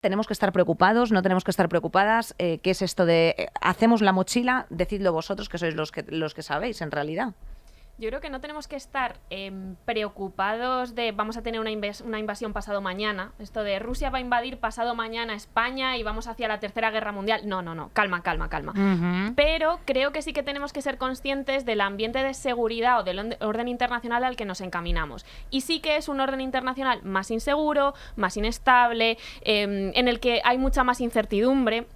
¿Tenemos que estar preocupados? ¿No tenemos que estar preocupadas? ¿Qué es esto de hacemos la mochila? Decidlo vosotros, que sois los que sabéis, en realidad. Yo creo que no tenemos que estar preocupados de vamos a tener una invasión pasado mañana. Esto de Rusia va a invadir pasado mañana España y vamos hacia la Tercera Guerra Mundial. No. Calma. Pero creo que sí que tenemos que ser conscientes del ambiente de seguridad o del orden internacional al que nos encaminamos. Y sí que es un orden internacional más inseguro, más inestable, en el que hay mucha más incertidumbre,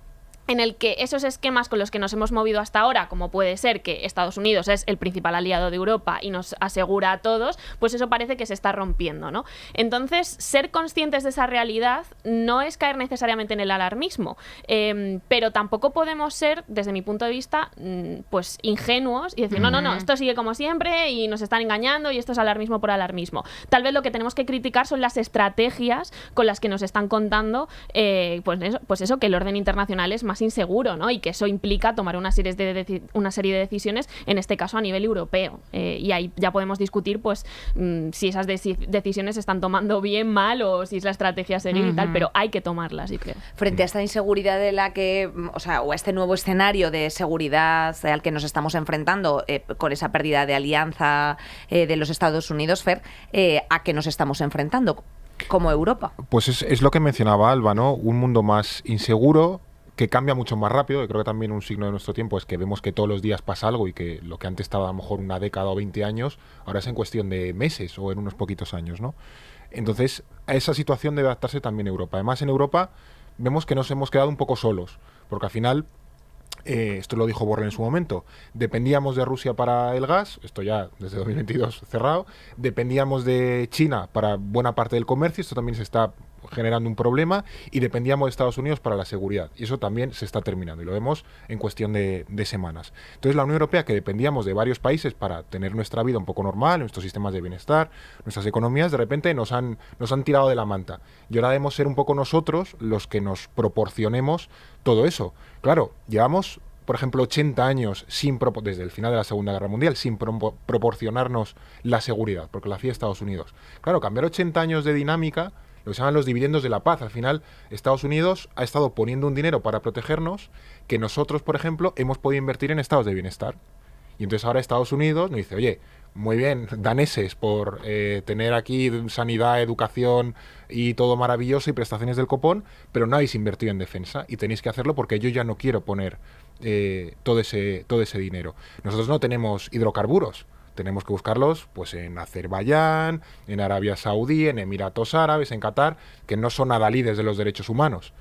en el que esos esquemas con los que nos hemos movido hasta ahora, como puede ser que Estados Unidos es el principal aliado de Europa y nos asegura a todos, pues eso parece que se está rompiendo, ¿no? Entonces, ser conscientes de esa realidad no es caer necesariamente en el alarmismo, pero tampoco podemos ser, desde mi punto de vista, pues ingenuos y decir, no, esto sigue como siempre y nos están engañando y esto es alarmismo por alarmismo. Tal vez lo que tenemos que criticar son las estrategias con las que nos están contando, pues eso, que el orden internacional es más inseguro, ¿no? Y que eso implica tomar una serie de decisiones, en este caso a nivel europeo. Y ahí ya podemos discutir pues si esas decisiones se están tomando bien, mal o si es la estrategia a seguir y tal, pero hay que tomarlas, yo creo. Frente a esta inseguridad o a este nuevo escenario de seguridad al que nos estamos enfrentando, con esa pérdida de alianza de los Estados Unidos, Fer, ¿a qué nos estamos enfrentando como Europa? Pues es lo que mencionaba Alba, ¿no? Un mundo más inseguro, que cambia mucho más rápido, y creo que también un signo de nuestro tiempo es que vemos que todos los días pasa algo y que lo que antes estaba a lo mejor una década o 20 años, ahora es en cuestión de meses o en unos poquitos años, ¿no? Entonces, a esa situación debe adaptarse también Europa. Además, en Europa vemos que nos hemos quedado un poco solos, porque al final, esto lo dijo Borrell en su momento, dependíamos de Rusia para el gas, esto ya desde 2022 cerrado, dependíamos de China para buena parte del comercio, esto también se está generando un problema, y dependíamos de Estados Unidos para la seguridad, y eso también se está terminando, y lo vemos en cuestión de semanas. Entonces la Unión Europea, que dependíamos de varios países para tener nuestra vida un poco normal, nuestros sistemas de bienestar, nuestras economías, de repente nos han tirado de la manta, y ahora debemos ser un poco nosotros los que nos proporcionemos todo eso. Claro, llevamos, por ejemplo, 80 años desde el final de la Segunda Guerra Mundial sin proporcionarnos la seguridad, porque lo hacía Estados Unidos. Claro, cambiar 80 años de dinámica, lo que se llaman los dividendos de la paz. Al final, Estados Unidos ha estado poniendo un dinero para protegernos que nosotros, por ejemplo, hemos podido invertir en estados de bienestar. Y entonces ahora Estados Unidos nos dice, oye, muy bien, daneses, por tener aquí sanidad, educación y todo maravilloso y prestaciones del copón, pero no habéis invertido en defensa y tenéis que hacerlo porque yo ya no quiero poner todo ese dinero. Nosotros no tenemos hidrocarburos. Tenemos que buscarlos pues en Azerbaiyán, en Arabia Saudí, en Emiratos Árabes, en Qatar, que no son adalides de los derechos humanos.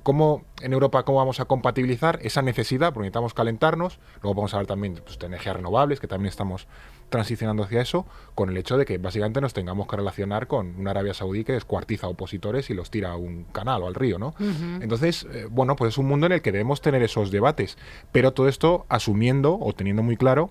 ¿Cómo en Europa vamos a compatibilizar esa necesidad? Porque necesitamos calentarnos. Luego vamos a hablar también pues, de energías renovables, que también estamos transicionando hacia eso, con el hecho de que básicamente nos tengamos que relacionar con una Arabia Saudí que descuartiza opositores y los tira a un canal o al río, ¿no? Entonces, bueno, pues es un mundo en el que debemos tener esos debates, pero todo esto asumiendo o teniendo muy claro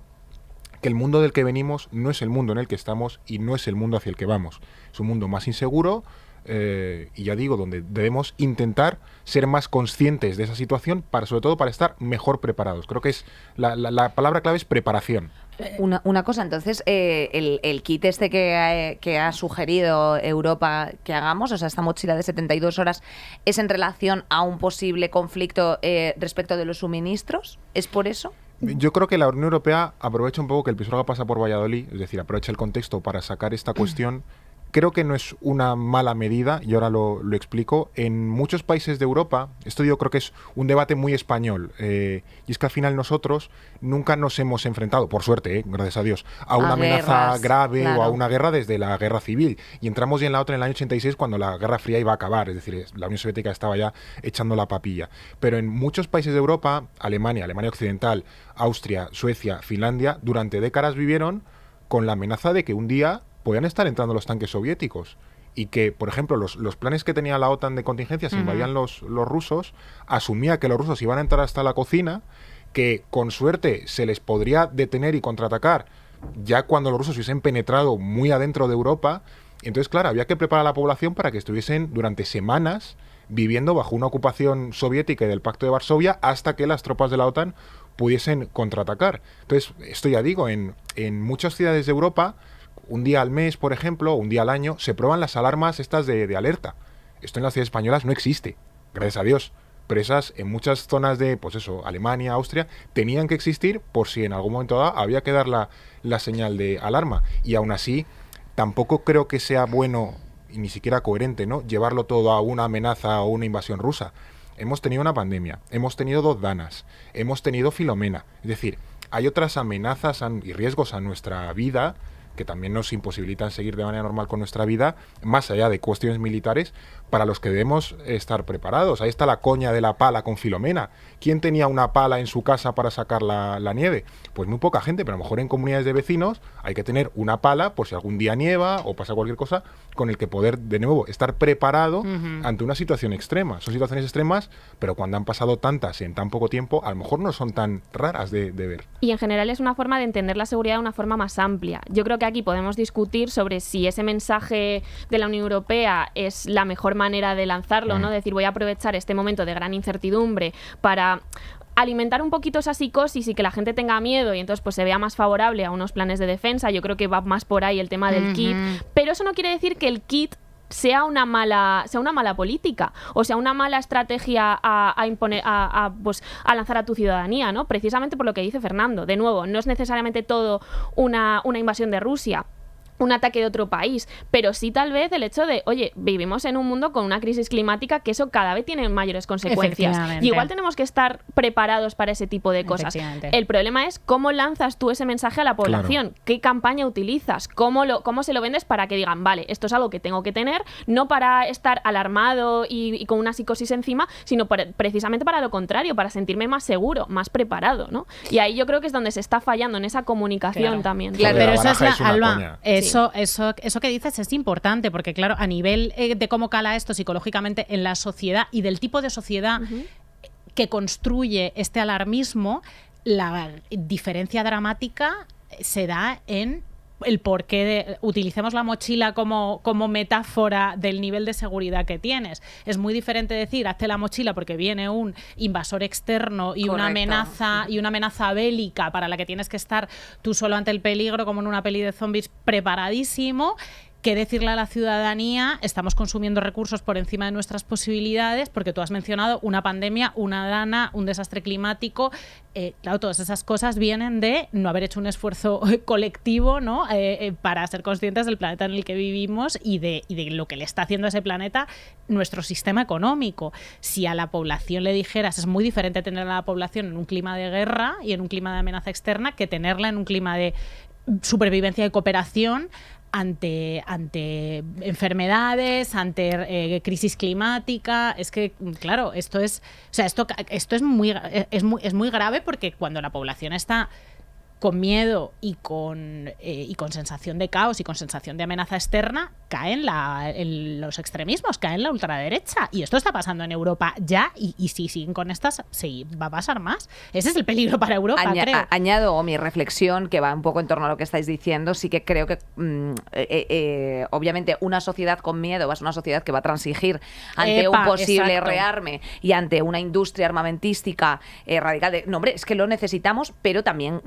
que el mundo del que venimos no es el mundo en el que estamos y no es el mundo hacia el que vamos. Es un mundo más inseguro, y ya digo, donde debemos intentar ser más conscientes de esa situación, sobre todo para estar mejor preparados. Creo que es la palabra clave es preparación. Una cosa, entonces, el kit este que ha sugerido Europa que hagamos, o sea, esta mochila de 72 horas, ¿es en relación a un posible conflicto respecto de los suministros? ¿Es por eso? Yo creo que la Unión Europea aprovecha un poco que el Pisuerga pasa por Valladolid, es decir, aprovecha el contexto para sacar esta cuestión. Creo que no es una mala medida, y ahora lo explico. En muchos países de Europa, esto yo creo que es un debate muy español, y es que al final nosotros nunca nos hemos enfrentado, por suerte, gracias a Dios, a una amenaza grave, claro, o a una guerra desde la guerra civil. Y entramos ya en la otra en el año 86, cuando la Guerra Fría iba a acabar, es decir, la Unión Soviética estaba ya echando la papilla. Pero en muchos países de Europa, Alemania Occidental, Austria, Suecia, Finlandia, durante décadas vivieron con la amenaza de que un día podían estar entrando los tanques soviéticos y que, por ejemplo, los planes que tenía la OTAN de contingencia si invadían los rusos, asumía que los rusos iban a entrar hasta la cocina, que con suerte se les podría detener y contraatacar ya cuando los rusos hubiesen penetrado muy adentro de Europa. Entonces, claro, había que preparar a la población para que estuviesen durante semanas viviendo bajo una ocupación soviética y del Pacto de Varsovia hasta que las tropas de la OTAN pudiesen contraatacar. Entonces, esto ya digo, en muchas ciudades de Europa, un día al mes, por ejemplo, o un día al año, se prueban las alarmas estas de alerta. Esto en las ciudades españolas no existe. gracias a Dios. Presas en muchas zonas de, pues eso, Alemania, Austria, tenían que existir por si en algún momento dado había que dar la señal de alarma. Y aún así, tampoco creo que sea bueno y ni siquiera coherente, ¿no?, llevarlo todo a una amenaza o una invasión rusa. Hemos tenido una pandemia, hemos tenido 2 danas, hemos tenido Filomena. Es decir, hay otras amenazas y riesgos a nuestra vida que también nos imposibilitan seguir de manera normal con nuestra vida, más allá de cuestiones militares, para los que debemos estar preparados. Ahí está la coña de la pala con Filomena. ¿Quién tenía una pala en su casa para sacar la nieve? Pues muy poca gente, pero a lo mejor en comunidades de vecinos hay que tener una pala por si algún día nieva o pasa cualquier cosa, con el que poder, de nuevo, estar preparado ante una situación extrema. Son situaciones extremas, pero cuando han pasado tantas en tan poco tiempo, a lo mejor no son tan raras de ver. Y en general es una forma de entender la seguridad de una forma más amplia. Yo creo que aquí podemos discutir sobre si ese mensaje de la Unión Europea es la mejor manera de lanzarlo, ¿no? Decir, voy a aprovechar este momento de gran incertidumbre para alimentar un poquito esa psicosis y que la gente tenga miedo y entonces pues se vea más favorable a unos planes de defensa. Yo creo que va más por ahí el tema del kit, pero eso no quiere decir que el kit sea una mala política o sea una mala estrategia a imponer, pues, a lanzar a tu ciudadanía, ¿no? Precisamente por lo que dice Fernando. De nuevo, no es necesariamente todo una invasión de Rusia, un ataque de otro país, pero sí tal vez el hecho de, oye, vivimos en un mundo con una crisis climática que eso cada vez tiene mayores consecuencias. Y igual tenemos que estar preparados para ese tipo de cosas. El problema es cómo lanzas tú ese mensaje a la población, claro. ¿Qué campaña utilizas? ¿Cómo se lo vendes para que digan, vale, esto es algo que tengo que tener, no para estar alarmado y con una psicosis encima, sino precisamente para lo contrario, para sentirme más seguro, más preparado, ¿no? Y ahí yo creo que es donde se está fallando en esa comunicación también. Claro, pero eso es Alba, Eso que dices es importante porque, claro, a nivel de cómo cala esto psicológicamente en la sociedad y del tipo de sociedad que construye este alarmismo, la diferencia dramática se da en el por qué utilicemos la mochila como metáfora del nivel de seguridad que tienes. Es muy diferente decir, hazte la mochila porque viene un invasor externo y una amenaza bélica para la que tienes que estar tú solo ante el peligro, como en una peli de zombies, preparadísimo, que decirle a la ciudadanía, estamos consumiendo recursos por encima de nuestras posibilidades, porque tú has mencionado una pandemia, una dana, un desastre climático. Claro, todas esas cosas vienen de no haber hecho un esfuerzo colectivo, ¿no? Para ser conscientes del planeta en el que vivimos y de lo que le está haciendo a ese planeta nuestro sistema económico. Si a la población le dijeras, es muy diferente tener a la población en un clima de guerra y en un clima de amenaza externa que tenerla en un clima de supervivencia y cooperación ante enfermedades, ante crisis climática. Es que, claro, esto es muy grave, porque cuando la población está con miedo y con sensación de caos y con sensación de amenaza externa, caen los extremismos, caen la ultraderecha. Y esto está pasando en Europa ya, y si siguen con estas, sí, va a pasar más. Ese es el peligro para Europa, creo. Añado mi reflexión, que va un poco en torno a lo que estáis diciendo. Sí que creo que, obviamente, una sociedad con miedo es una sociedad que va a transigir ante un posible rearme y ante una industria armamentística radical. No, hombre, es que lo necesitamos, pero también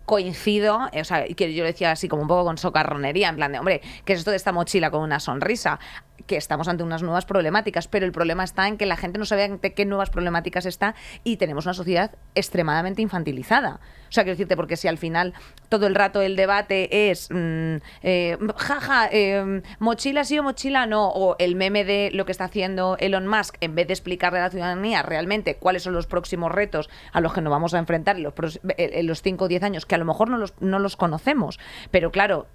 coincido, o sea, que yo lo decía así como un poco con socarronería, en plan de, hombre, ¿qué es esto de esta mochila con una sonrisa? Que estamos ante unas nuevas problemáticas, pero el problema está en que la gente no sabe ante qué nuevas problemáticas está y tenemos una sociedad extremadamente infantilizada. O sea, quiero decirte, porque si al final todo el rato el debate es mochila sí o mochila no, o el meme de lo que está haciendo Elon Musk, en vez de explicarle a la ciudadanía realmente cuáles son los próximos retos a los que nos vamos a enfrentar en los 5 o 10 años, que a lo mejor no los conocemos, pero claro,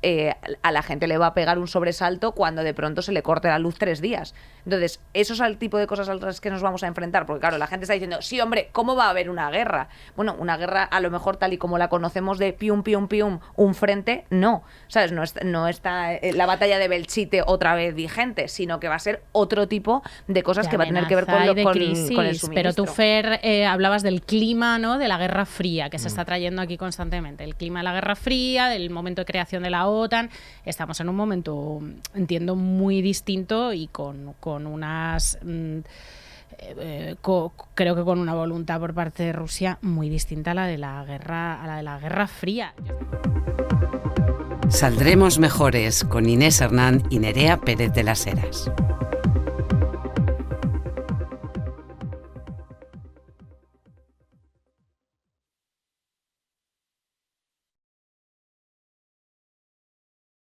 a la gente le va a pegar un sobresalto cuando de pronto se le corte la luz 3 días. Entonces, eso es el tipo de cosas a las que nos vamos a enfrentar, porque claro, la gente está diciendo, sí, hombre, ¿cómo va a haber una guerra? Bueno, una guerra a lo mejor tal y como la conocemos de pium, pium, pium, un frente, no. ¿Sabes? No está la batalla de Belchite otra vez vigente, sino que va a ser otro tipo de cosas que va a tener que ver con el suministro. Pero tú, Fer, hablabas del clima, ¿no? De la Guerra Fría, que se está trayendo aquí constantemente. El clima de la Guerra Fría, del momento de creación de la OTAN. Estamos en un momento, entiendo, muy distinto y con unas... creo que con una voluntad por parte de Rusia muy distinta a la de la Guerra Fría. Saldremos mejores con Inés Hernán y Nerea Pérez de las Heras.